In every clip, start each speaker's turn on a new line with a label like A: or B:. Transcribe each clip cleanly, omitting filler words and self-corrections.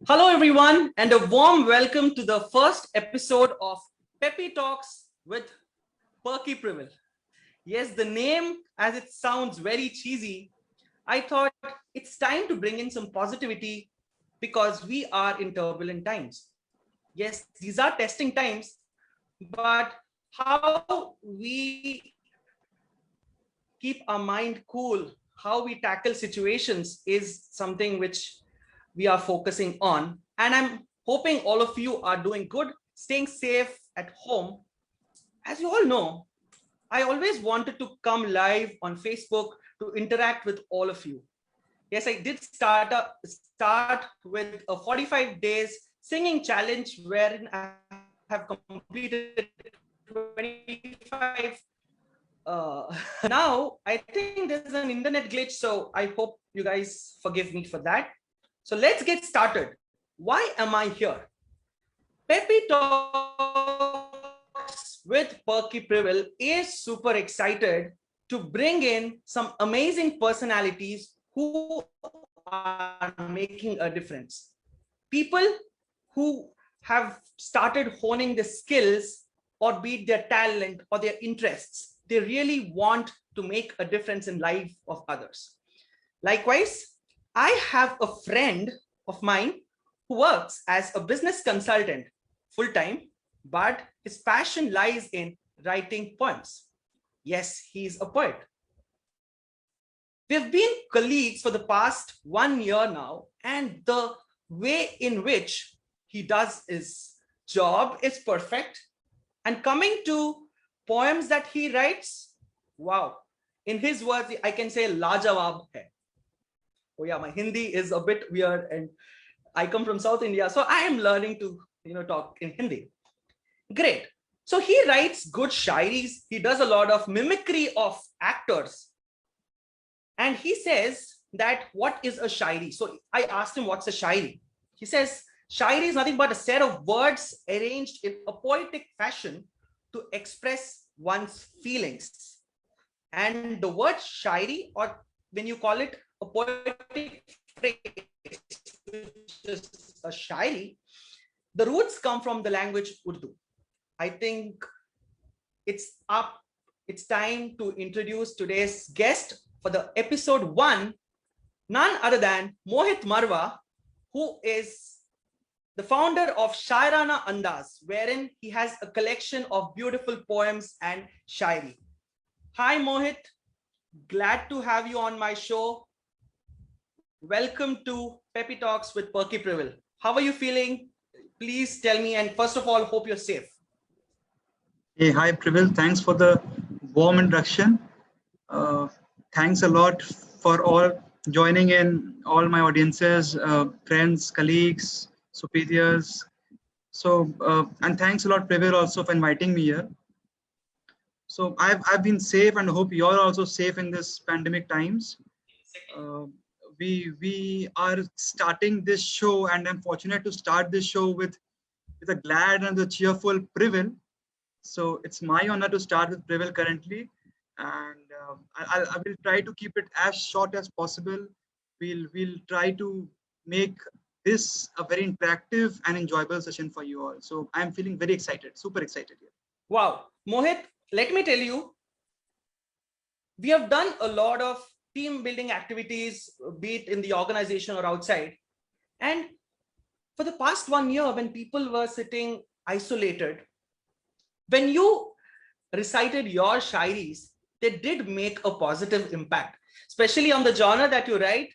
A: Hello, everyone, and a warm welcome to the first episode of Peppy Talks with Perky Privel. Yes, the name, as it sounds very cheesy, I thought it's time to bring in some positivity because we are in turbulent times. Yes, these are testing times, but how we keep our mind cool, how we tackle situations is something which we are focusing on. And I'm hoping all of you are doing good, staying safe at home. As you all know, I always wanted to come live on Facebook to interact with all of you. Yes, I did start with a 45 days singing challenge wherein I have completed 25. Now, I think there's an internet glitch, so I hope you guys forgive me for that. So let's get started. Why am I here? Peppy Talks with Perky Privel is super excited to bring in some amazing personalities who are making a difference. People who have started honing the skills, or be it their talent or their interests. They really want to make a difference in life of others. Likewise, I have a friend of mine who works as a business consultant full time, but his passion lies in writing poems. Yes, he's a poet. We've been colleagues for the past 1 year now, and the way in which he does his job is perfect. And coming to poems that he writes, wow, in his words, I can say Lajawab hai. Oh yeah, my Hindi is a bit weird, and I come from South India, so I am learning to talk in Hindi. Great. So he writes good shairis. He does a lot of mimicry of actors, and he says that what is a shairi? So I asked him what's a shairi. He says shairi is nothing but a set of words arranged in a poetic fashion to express one's feelings. And the word shairi, or when you call it a poetic phrase, which is a shairi, the roots come from the language Urdu. I think it's up. It's time to introduce today's guest for the episode 1, none other than Mohit Marwa, who is the founder of Shairana Andaz, wherein he has a collection of beautiful poems and shairi. Hi, Mohit. Glad to have you on my show. Welcome to Peppy Talks with Perky Privel. How are you feeling? Please tell me. And first of all, hope you're safe.
B: Hey, hi, Privel. Thanks for the warm introduction. Thanks a lot for all joining in, all my audiences, friends, colleagues, superiors. And thanks a lot, Privel, also for inviting me here. So I've been safe, and hope you're also safe in this pandemic times. We are starting this show, and I'm fortunate to start this show with a glad and a cheerful Privel. So it's my honor to start with Privel currently, and I will try to keep it as short as possible. We'll try to make this a very interactive and enjoyable session for you all. So I'm feeling very excited, super excited here.
A: Wow, Mohit, let me tell you, we have done a lot of team building activities, be it in the organization or outside. And for the past 1 year, when people were sitting isolated, when you recited your shairis, they did make a positive impact, especially on the genre that you write.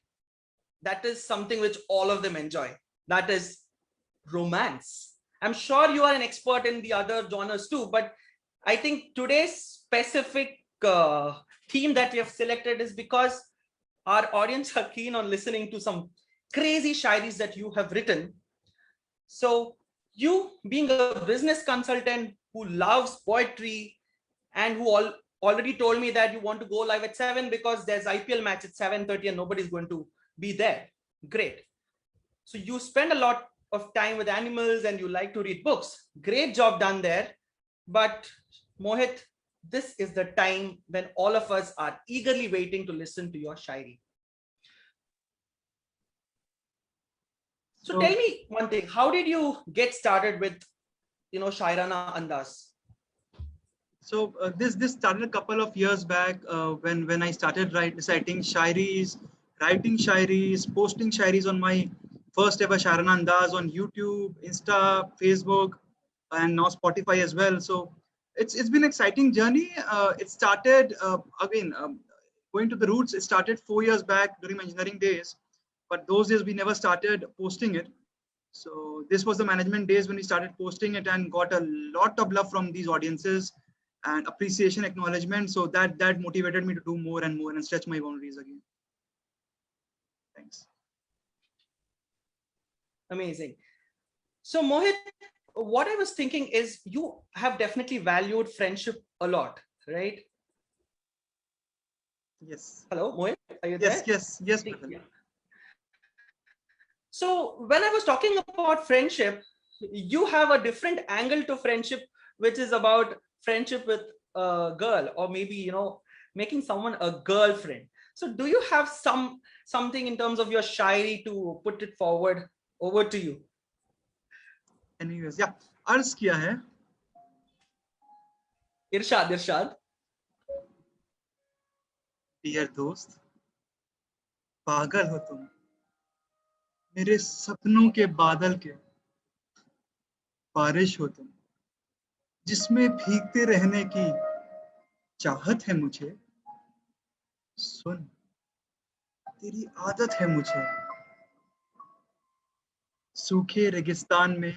A: That is something which all of them enjoy. That is romance. I'm sure you are an expert in the other genres too, but I think today's specific theme that we have selected is because our audience are keen on listening to some crazy shairis that you have written. So you, being a business consultant who loves poetry and who already told me that you want to go live at 7 because there's IPL match at 7:30 and nobody's going to be there. Great. So you spend a lot of time with animals and you like to read books. Great job done there. But Mohit, this is the time when all of us are eagerly waiting to listen to your shairi. So
B: So
A: tell me one thing, how did you get started with, Shairana Andaz?
B: This started a couple of years back when I started reciting shairis, writing shairis, posting shairis on my first ever Shairana Andaz on YouTube, Insta, Facebook, and now Spotify as well. So it's been an exciting journey. It started again going to the roots. It started 4 years back during my engineering days, but those days we never started posting it. So this was the management days when we started posting it and got a lot of love from these audiences and appreciation, acknowledgement. So that motivated me to do more and more and stretch my boundaries again. Thanks.
A: Amazing. So Mohit, what I was thinking is you have definitely valued friendship a lot, right?
B: Yes.
A: Hello, Mohit, are you
B: Yes,
A: there?
B: yes. Prabal.
A: Yeah. So when I was talking about friendship, you have a different angle to friendship, which is about friendship with a girl, or maybe, making someone a girlfriend. So do you have something in terms of your shairi to put it forward? Over to you.
B: Anyways, yeah. अर्ज किया है
A: Irshad.
B: Dear दोस्त, पागल हो तुम, मेरे सपनों के बादल के बारिश हो तुम, जिसमें भीगते रहने की चाहत है मुझे। सुन, तेरी आदत है मुझे, सूखे रेगिस्तान में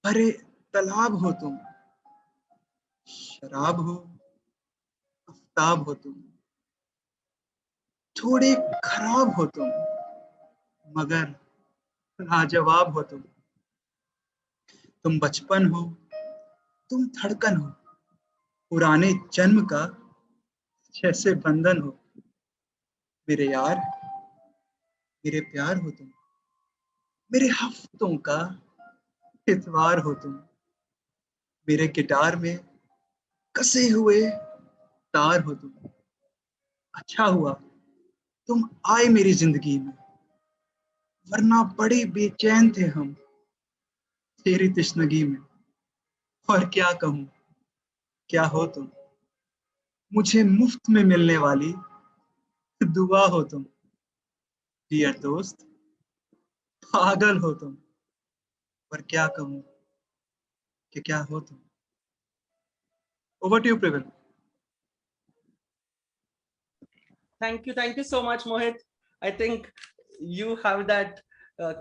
B: भरे तालाब हो तुम, शराब हो, आफ्ताब हो तुम, थोड़े खराब हो तुम, मगर लाजवाब हो तुम बचपन हो, तुम धड़कन हो, पुराने जन्म का जैसे बंधन हो, मेरे यार, मेरे प्यार हो तुम, मेरे हफ्तों का इतवार हो तुम, मेरे गिटार में कसे हुए तार हो तुम। अच्छा हुआ तुम आए मेरी जिंदगी में, वरना बड़े बेचैन थे हम तेरी तश्नगी में। और क्या कहूँ, क्या हो तुम, मुझे मुफ्त में मिलने वाली दुआ हो तुम। डियर दोस्त, पागल हो तुम, पर क्या कहूँ कि क्या हो तुम। Over to you Praval.
A: Thank you so much, Mohit. I think you have that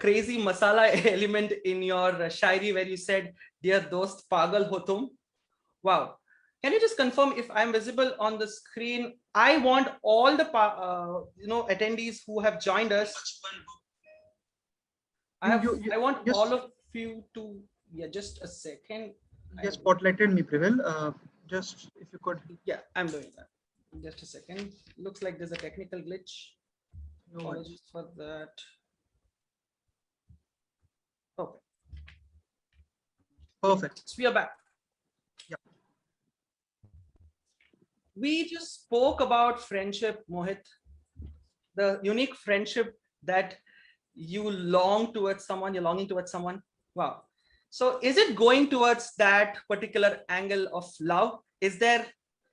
A: crazy masala element in your shairi where you said, "Dear dost, pagal ho tum." Wow. Can you just confirm if I'm visible on the screen? I want all the attendees who have joined us. I want all of you to, yeah, just a second.
B: Yes, spotlighted me, Preval. Just if you could.
A: Yeah, I'm doing that. Just a second. Looks like there's a technical glitch.
B: No
A: Apologies for that. Okay.
B: Perfect.
A: So we are back.
B: Yeah.
A: We just spoke about friendship, Mohit. The unique friendship that you long towards someone, you're longing towards someone. Wow. So is it going towards that particular angle of love? Is there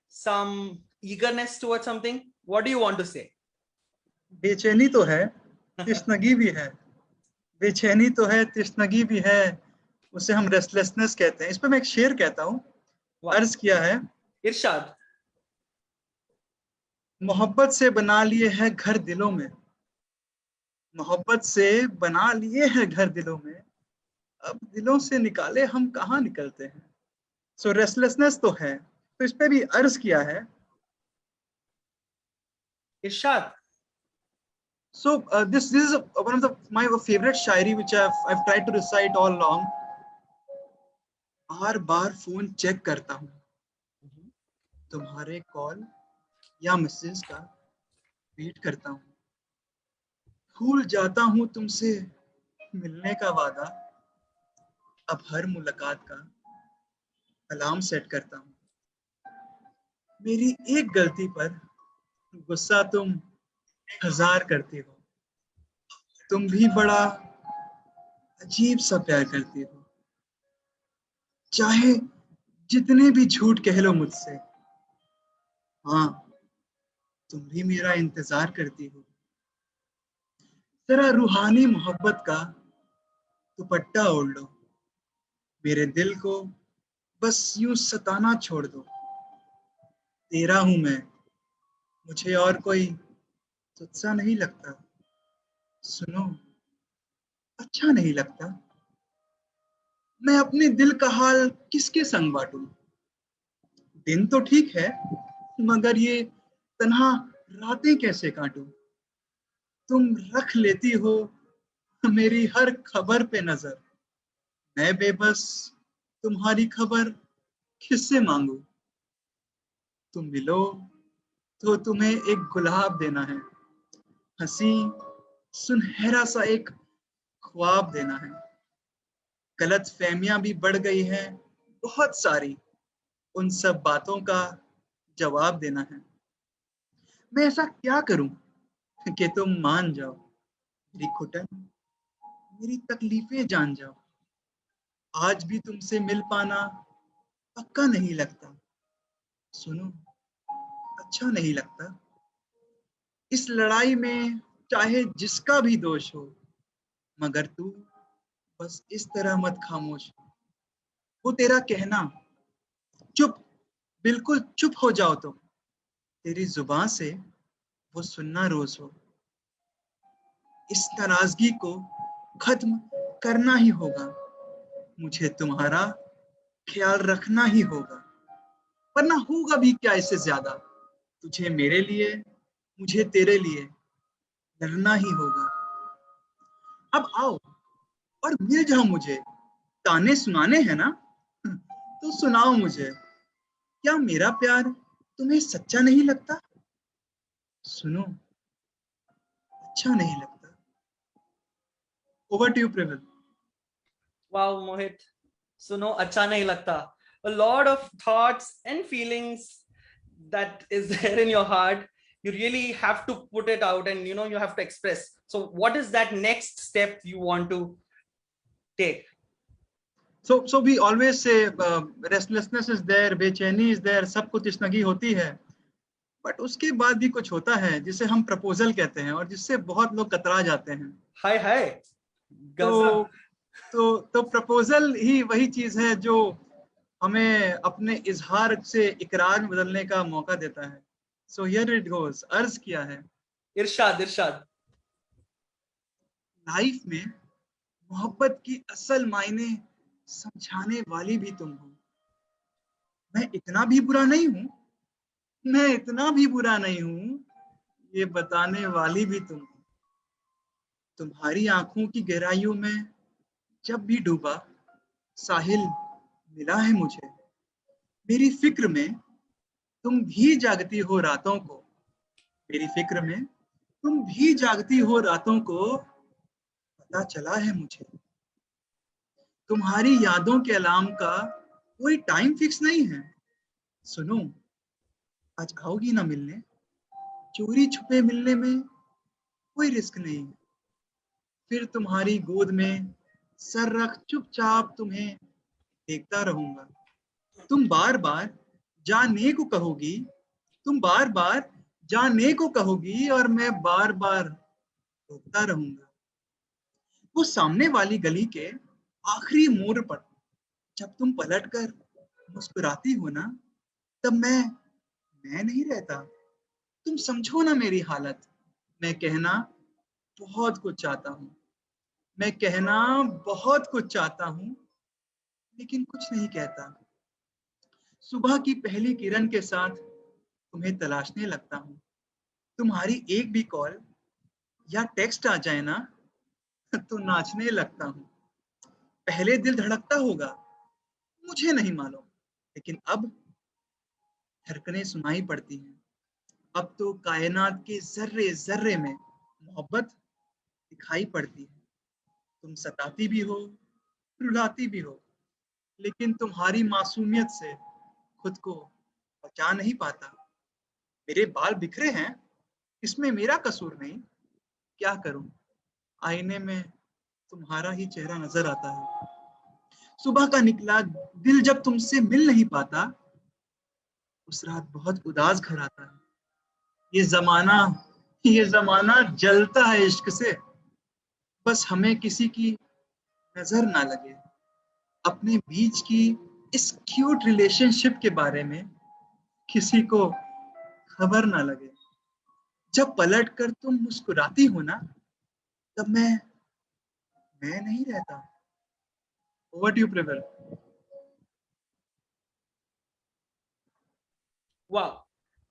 A: some eagerness towards something? What do you want to say?
B: बेचैनी तो है, तृष्णगी भी है, बेचैनी तो है, तृष्णगी भी है, उसे हम रेस्टलेसनेस कहते हैं। इस पे मैं एक शेर कहता हूँ, अर्ज किया है।
A: इरशाद।
B: मोहब्बत से बना लिए है घर दिलों में, मोहब्बत से बना लिए है घर दिलों में, अब दिलों से निकाले हम कहाँ निकलते हैं। सो रेस्टलेसनेस तो है, तो इस पे भी अर्ज किया है।
A: इरशाद।
B: So this is one of my favorite shayari which I've tried to recite all along. बार बार फोन चेक करता हूँ, तुम्हारे कॉल या मैसेज का वेट करता हूँ, भूल जाता हूँ तुमसे मिलने का वादा, अब हर मुलाकात का अलार्म सेट करता हूँ। मेरी एक गलती पर गुस्सा तुम 1000 करती हो, तुम भी बड़ा अजीब सा प्यार करती हो, चाहे जितने भी झूठ कह लो मुझसे। हाँ, तुम भी मेरा इंतजार करती हो। जरा रूहानी मोहब्बत का दुपट्टा ओढ़ लो, मेरे दिल को बस यूं सताना छोड़ दो। तेरा हूं मैं, मुझे और कोई तुझसा नहीं लगता। सुनो, अच्छा नहीं लगता। मैं अपने दिल का हाल किसके संग बांटूं? दिन तो ठीक है, मगर ये तन्हा रातें कैसे काटूं? तुम रख लेती हो मेरी हर खबर पे नजर। मैं बेबस, तुम्हारी खबर किससे मांगू? तुम मिलो तो तुम्हें एक गुलाब देना है, हंसी सुनहरा सा एक ख्वाब देना है। गलत फहमियां भी बढ़ गई हैं बहुत सारी, उन सब बातों का जवाब देना है। मैं ऐसा क्या करूं कि तुम मान जाओ, मेरी घुटन, मेरी तकलीफें जान जाओ। आज भी तुमसे मिल पाना पक्का नहीं लगता। सुनो, अच्छा नहीं लगता। इस लड़ाई में चाहे जिसका भी दोष हो, मगर तू बस इस तरह मत खामोश हो। वो तेरा कहना, चुप, बिल्कुल चुप हो जाओ तुम, तेरी जुबान से वो सुनना रोज हो। इस नाराजगी को खत्म करना ही होगा, मुझे तुम्हारा ख्याल रखना ही होगा, वरना होगा भी क्या इससे ज्यादा। तुझे मेरे लिए, मुझे तेरे लिए लड़ना ही होगा। अब आओ और मिल जाओ मुझे। ताने सुनाने हैं ना, तो सुनाओ मुझे। क्या मेरा प्यार तुम्हें सच्चा नहीं लगता? सुनो, अच्छा नहीं लगता। Over to you Praval.
A: Wow, Mohit. Suno, acha nahi lagta. A lot of thoughts and feelings that is there in your heart. You really have to put it out, and you have to express. So, what is that next step you want to take?
B: So we always say restlessness is there, बेचैनी is there, सब कुछ तशनगी होती है। But उसके बाद भी कुछ होता है जिसे हम प्रपोजल कहते हैं, और जिससे बहुत लोग कतरा जाते हैं।
A: Hi, hi.
B: तो
A: Gazab.
B: तो प्रपोजल ही वही चीज है जो हमें अपने इजहार से इकरार में बदलने का मौका देता है। So here it goes. अर्ज किया है,
A: Irshad, Irshad.
B: लाइफ में मोहब्बत की असल मायने समझाने वाली भी तुम हो। मैं इतना भी बुरा नहीं हूं, मैं इतना भी बुरा नहीं हूं, ये बताने वाली भी तुम हो। तुम्हारी आंखों की गहराइयों में जब भी डूबा, साहिल मिला है मुझे। मेरी फिक्र में तुम भी जागती हो रातों को, मेरी फिक्र में तुम भी जागती हो रातों को, पता चला है मुझे। तुम्हारी यादों के अलार्म का कोई टाइम फिक्स नहीं है। सुनो, आज आओगी ना मिलने? चोरी छुपे मिलने में कोई रिस्क नहीं। फिर तुम्हारी गोद में सर रख चुपचाप तुम्हें देखता रहूंगा। तुम बार बार जाने को कहोगी, तुम बार बार जाने को कहोगी, और मैं बार बार रोकता रहूंगा। वो सामने वाली गली के आखिरी मोड़ पर जब तुम पलट कर मुस्कुराती हो ना, तब मैं नहीं रहता। तुम समझो ना मेरी हालत। मैं कहना बहुत कुछ चाहता हूँ, मैं कहना बहुत कुछ चाहता हूँ, लेकिन कुछ नहीं कहता। सुबह की पहली किरण के साथ तुम्हें तलाशने लगता हूँ। तुम्हारी एक भी कॉल या टेक्स्ट आ जाए ना, तो नाचने लगता हूँ। पहले दिल धड़कता होगा, मुझे नहीं मालूम, लेकिन अब धड़कनें सुनाई पड़ती हैं। अब तो कायनात के जर्रे जर्रे में मोहब्बत दिखाई पड़ती है। तुम सताती भी हो, रुलाती भी हो, लेकिन तुम्हारी मासूमियत से खुद को बचा नहीं पाता। मेरे बाल बिखरे हैं, इसमें मेरा कसूर नहीं। क्या करूं, आईने में तुम्हारा ही चेहरा नजर आता है। सुबह का निकला दिल जब तुमसे मिल नहीं पाता, उस रात बहुत उदास घर आता है। ये जमाना ये जमाना जलता है इश्क से, बस हमें किसी की नजर ना लगे। अपने बीच की इस क्यूट रिलेशनशिप के बारे में किसी को खबर ना लगे। जब पलट कर तुम मुस्कुराती हो ना, तब मैं नहीं रहता। Over to you Praval.
A: वाह,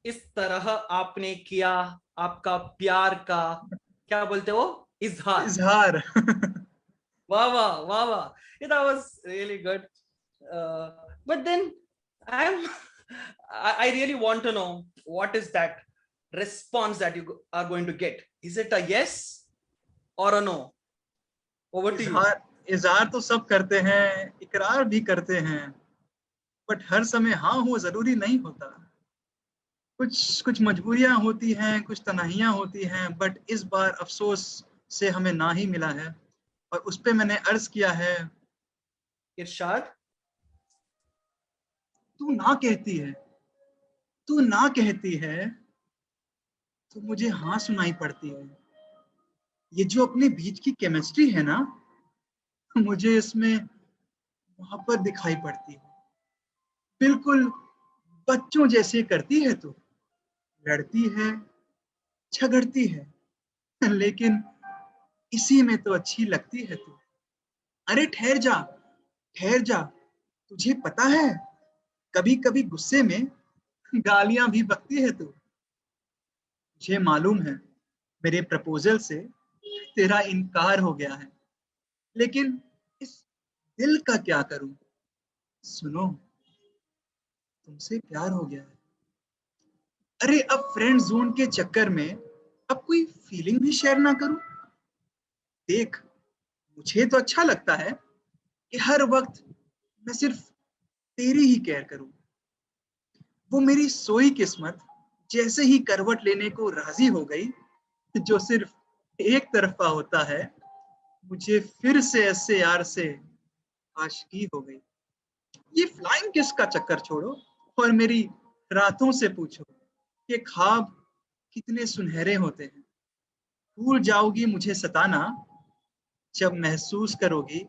A: इस तरह आपने किया आपका प्यार का, क्या बोलते हो, इजहार।
B: इजहार।
A: वाह वाह वाह वाह, that was really good. But then I'm I really want to know what is that response that you are going to get. Is it a yes or a no? Over to you.
B: इजहार इजहार तो सब करते हैं, इकरार भी करते हैं, बट हर समय हाँ हो जरूरी नहीं होता। कुछ कुछ मजबूरियां होती हैं, कुछ तन्हाइयां होती हैं, बट इस बार अफसोस से हमें ना ही मिला है। और उस पे मैंने अर्ज किया है,
A: इरशाद,
B: तू ना कहती है, तू ना कहती है तो मुझे हाँ सुनाई पड़ती है। ये जो अपने बीच की केमिस्ट्री है ना, मुझे इसमें मोहब्बत दिखाई पड़ती है। बिल्कुल बच्चों जैसे करती है तू, लड़ती है, झगड़ती है, लेकिन इसी में तो अच्छी लगती है तू। अरे ठहर जा, ठहर जा, तुझे पता है कभी कभी गुस्से में गालियां भी बकती है तू। मुझे मालूम है मेरे प्रपोजल से तेरा इनकार हो गया है, लेकिन इस दिल का क्या करूं। सुनो, तुमसे प्यार हो गया है। अरे अब फ्रेंड जोन के चक्कर में अब कोई फीलिंग भी शेयर ना करूं। देख, मुझे तो अच्छा लगता है कि हर वक्त मैं सिर्फ तेरी ही केयर करूं। वो मेरी सोई किस्मत जैसे ही करवट लेने को राजी हो गई, जो सिर्फ एक तरफा होता है, मुझे फिर से ऐसे यार से आशिकी हो गई। ये फ्लाइंग किस का चक्कर छोड़ो और मेरी रातों से पूछो कि ख्वाब कितने सुनहरे होते हैं। भूल जाओगी मुझे सताना जब महसूस करोगी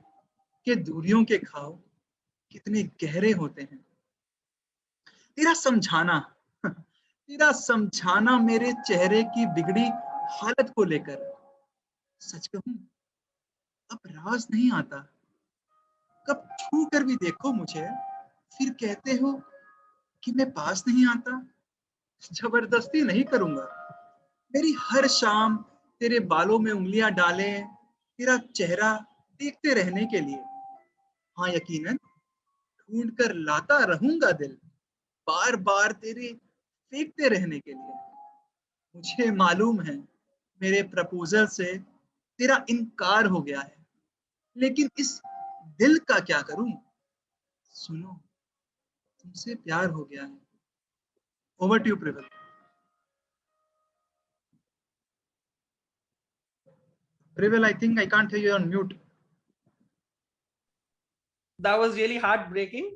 B: कि दूरियों के घाव कितने गहरे होते हैं। तेरा समझाना तेरा समझाना मेरे चेहरे की बिगड़ी हालत को लेकर, सच कहूं अब राज नहीं आता। कब छू कर भी देखो मुझे, फिर कहते हो कि मैं पास नहीं आता। जबरदस्ती नहीं करूंगा। मेरी हर शाम तेरे बालों में उंगलियां डाले, तेरा चेहरा देखते रहने के लिए। हाँ यकीनन ढूंढ कर लाता रहूंगा दिल, बार बार तेरे फेंकते रहने के लिए। मुझे मालूम है मेरे प्रपोजल से तेरा इनकार हो गया है, लेकिन इस दिल का क्या करूं। सुनो, तुमसे प्यार हो गया है। Over to you Praval. Praval, I think I can't hear you on mute.
A: that was really heartbreaking.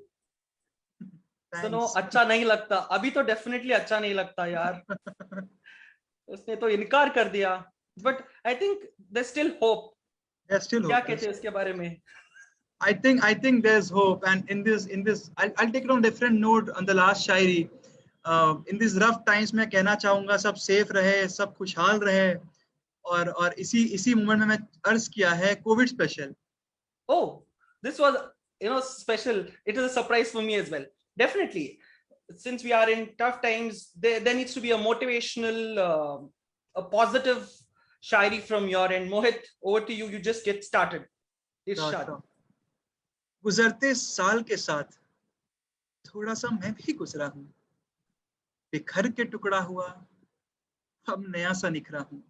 A: सुनो, अच्छा नहीं लगता अभी तो, डेफिनेटली अच्छा नहीं लगता यार। उसने तो इनकार कर दिया, but I think there still hope. क्या कहते हैं उसके बारे में?
B: I think there's hope, and in this I'll take it on a different note on the last Shayari. in these rough times मैं कहना चाहूंगा सब सेफ रहे, सब खुशहाल रहे, और इसी मोमेंट में मैं अर्ज किया है Covid special.
A: Oh, this was, special. It is a surprise for me as well. Definitely, since we are in tough times, there needs to be a motivational, a positive shairi from your end. Mohit, over to you. You just get started. Irshad.
B: गुजरते साल के साथ थोड़ा सा मैं भी गुजरा हूँ, बिखर के टुकड़ा हुआ अब नया सा निखरा हूँ।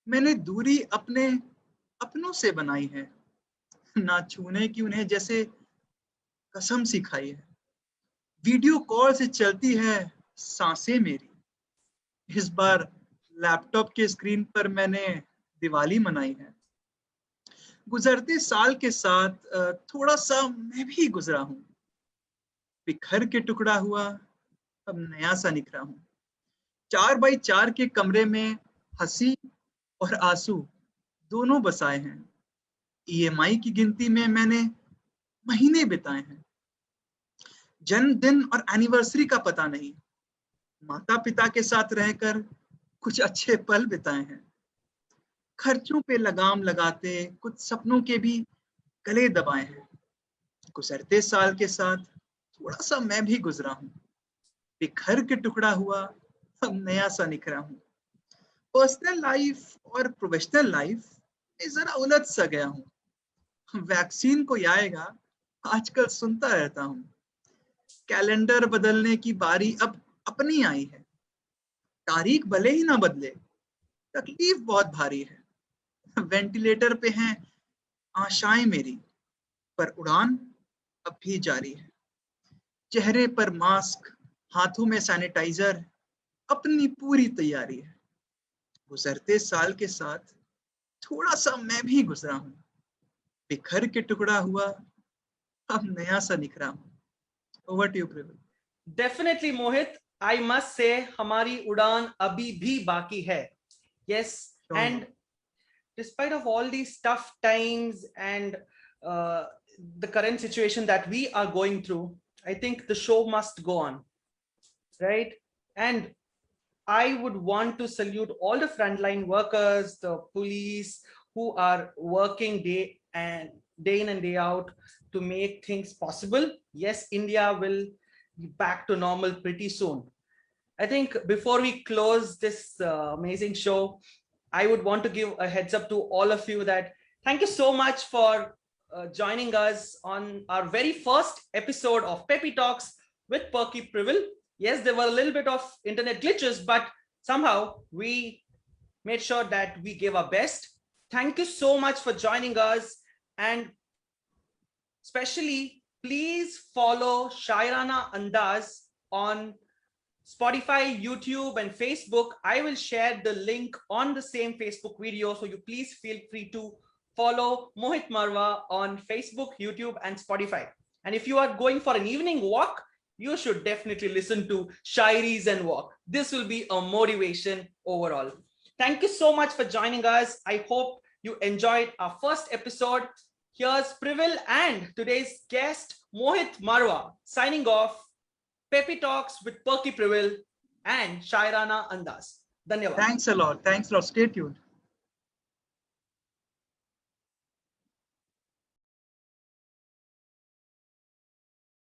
B: मैंने दूरी अपने अपनों से बनाई है, ना छूने की उन्हें जैसे कसम सिखाई है। वीडियो कॉल से चलती है सांसें मेरी, इस बार लैपटॉप के स्क्रीन पर मैंने दिवाली मनाई है। गुजरते साल के साथ थोड़ा सा मैं भी गुजरा हूँ। बिखर के टुकड़ा हुआ, अब नया सा निखरा हूँ। 4x4 के कमरे में हंसी और आंसू दोनों बसाए हैं। ईएमआई की गिनती में मैंने महीने बिताए हैं। जन्मदिन और एनिवर्सरी का पता नहीं, माता पिता के साथ रहकर कुछ अच्छे पल बिताए हैं। खर्चों पे लगाम लगाते कुछ सपनों के भी गले दबाए हैं। गुजरते साल के साथ थोड़ा सा मैं भी गुजरा हूँ। बिखर के टुकड़ा हुआ, अब नया सा निखरा हूँ। पर्सनल लाइफ और प्रोफेशनल लाइफ में जरा उलझ सा गया हूँ। वैक्सीन कोई आएगा आजकल सुनता रहता हूँ। कैलेंडर बदलने की बारी अब अपनी आई है। तारीख भले ही ना बदले, तकलीफ बहुत भारी है। वेंटिलेटर पे हैं आशाएं मेरी, पर उड़ान अब भी जारी है। चेहरे पर मास्क, हाथों में सैनिटाइजर, अपनी पूरी तैयारी है। गुजरते साल के साथ थोड़ा सा मैं भी गुजरा हूँ। बिखर के टुकड़ा हुआ, अब नया सा निखरा हूँ। Over to you Praval.
A: Definitely, Mohit. I must say, हमारी उड़ान अभी भी बाकी है. Yes, and despite of all these tough times and the current situation that we are going through, I think the show must go on, right? And I would want to salute all the frontline workers, the police who are working day in and day out to make things possible. Yes, India will be back to normal pretty soon. I think before we close this amazing show, I would want to give a heads up to all of you that thank you so much for joining us on our very first episode of Peppy Talks with Perky Privil. Yes, there were a little bit of internet glitches, but somehow we made sure that we gave our best. Thank you so much for joining us, and especially please follow Shairana Andaz on Spotify, YouTube, and Facebook. I will share the link on the same Facebook video, so you please feel free to follow Mohit Marwa on Facebook, YouTube, and Spotify. And if you are going for an evening walk, you should definitely listen to Shairis and Walk. This will be a motivation overall. Thank you so much for joining us. I hope you enjoyed our first episode. Here's Privil and today's guest, Mohit Marwa, signing off. Peppy Talks with Perky Privil and Shairana Andaz. Dhanyawad.
B: Thanks a lot. Thanks a lot. Stay tuned.